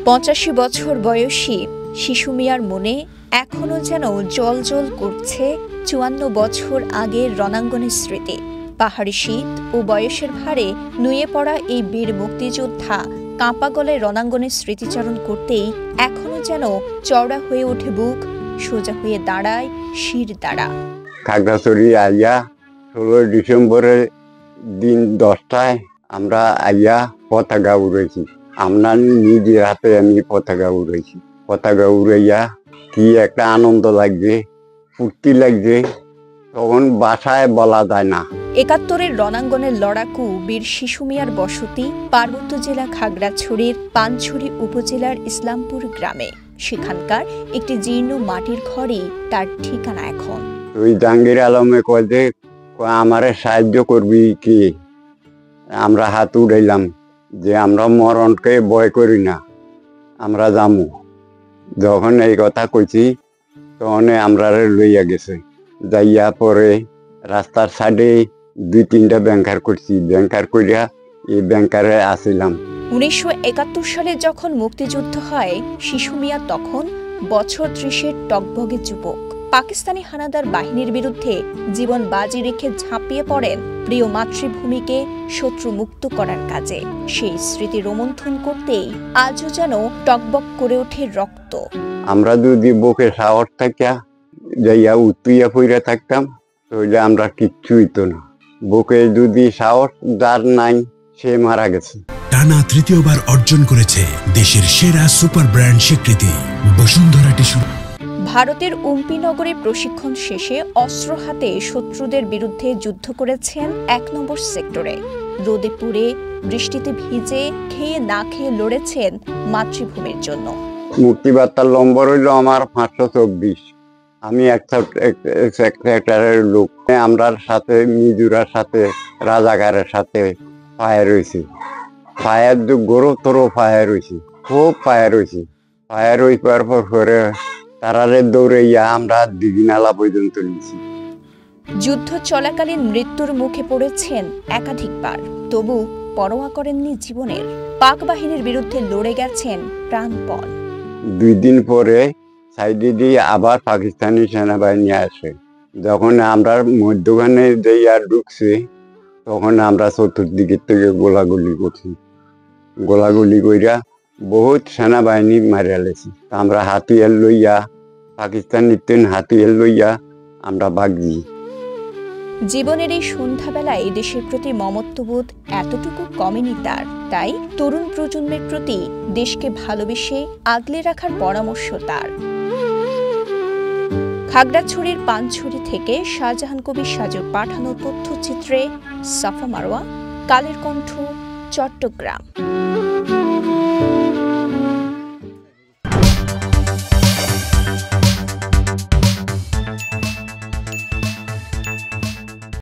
85 বছর বয়সী শিশু মিয়ার মনে এখনো যেন জ্বলজ্বল করছে 54 বছর আগের রণাঙ্গনের স্মৃতি। পাহাড়ি শীত ও বয়সের ভারে নুয়ে পড়া এই বীর মুক্তিযোদ্ধা কাঁপা গলায় রণাঙ্গনের স্মৃতিচারণ করতেই এখনো যেন চওড়া হয়ে ওঠে বুক, সোজা হয়ে দাঁড়ায় শির দ্বারা। খাগড়াছড়ি আইয়া 16 ডিসেম্বরের দিন 10টায় আমরা আইয়া পতাকা উড়েছি। আমরা নিজের হাতে আমি পতাকা উড়েছি। পতাকা উড়াইয়া কি একটা আনন্দ লাগছে, ফুর্তি লাগছে, তখন বাসায় বলা যায় না। 71-এর রণাঙ্গনের লড়াকু বীর শিশু মিয়ার বসতি পার্বত্য জেলা খাগড়াছড়ির পানছড়ি উপজেলার ইসলামপুর গ্রামে। সেখানকার একটি জীর্ণ মাটির ঘরেই তার ঠিকানা এখন। ওই জাহাঙ্গীর আলমে কয় যে আমারে সাহায্য করবি কি? আমরা হাত উড়াইলাম যে আমরা মরণকে ভয় করি না, আমরা যামু। যখন এই কথা কইছি তখন আমরা লইয়া গেছে। যাইয়া পরে রাস্তার সাইডে 2-3টা ব্যাংকার করছি। ব্যাংকার করিয়া এই ব্যাংকারে আসিলাম। 1971 সালে যখন মুক্তিযুদ্ধ হয়, শিশু মিয়া তখন বছর 30-এর টকবগে যুবক। পাকিস্তানি হানাদার বাহিনীর বিরুদ্ধে জীবন বাজি রেখে ঝাঁপিয়ে পড়েন প্রিয় মাতৃভূমিকে শত্রু মুক্ত করার কাজে। সেই স্মৃতি রোমন্থন করতেই আজও যেন টকবক করে ওঠে রক্ত। আমরা যদি বুকে সাহস থাকিয়া যাইয়া উত্তুইয়া ফইরা থাকতাম তাহলে আমরা কিচ্ছু হইতো না। বুকে যদি সাহস যার নাই সে মারা গেছে। টানা তৃতীয়বার অর্জন করেছে দেশের সেরা সুপার ব্র্যান্ড স্বীকৃতি বসুন্ধরা টিস্যু। ভারতের উম্পিনগরে প্রশিক্ষণ শেষে অস্ত্র হাতে শত্রুদের বিরুদ্ধে যুদ্ধ করেছেন 1 নম্বর সেক্টরে। রোদে পুড়ে বৃষ্টিতে ভিজে খেয়ে না খেয়ে লড়েছেন মাতৃভূমির জন্য। মুক্তিবার্তার নম্বর হইল আমার 524। আমি একটা সেক্রেটারির লোক। আমরার সাথে মিজুরার সাথে রাজাকারের সাথে ফায়ার হয়েছি। ফায়ার গরুতর ফায়ার হয়েছি, খুব ফায়ার হয়েছি। ফায়ার হয়ে পাওয়ার পরে তারারে দৌড়াইয়া আমরা দিঘিনালা পর্যন্ত নিয়েছি। যুদ্ধ চলাকালীন মৃত্যুর মুখে পড়েছেন একাধিকবার, তবু পরোয়া করেননি জীবনের। পাক বাহিনীর বিরুদ্ধে লড়ে গেছেন প্রাণপণ। 2 দিন পরে সাইডে দিয়ে আবার পাকিস্তানি সেনাবাহিনী আসে। যখন আমরা মধ্যখানে যাইয়া ঢুকছি তখন আমরা চতুর্দিকের থেকে গোলাগুলি করছি। গোলাগুলি কইরা বহুত সেনাবাহিনী মারিয়া লেছি। আমরা হাতিয়ার লইয়া পাকিস্তানি হাতিয়ার লইয়া আমরা ভাগছি। জীবনের এই সন্ধ্যাবেলায় দেশের প্রতি মমত্ববোধ এতটুকু কমেনি তার। তাই তরুণ প্রজন্মের প্রতি দেশকে ভালোবেসে আগলে রাখার পরামর্শ তার। খাগড়াছড়ির পানছড়ি থেকে শাহজাহান কবির সাজুর পাঠানো তথ্যচিত্রে সাফা মারওয়া, কালের কণ্ঠ, চট্টগ্রাম।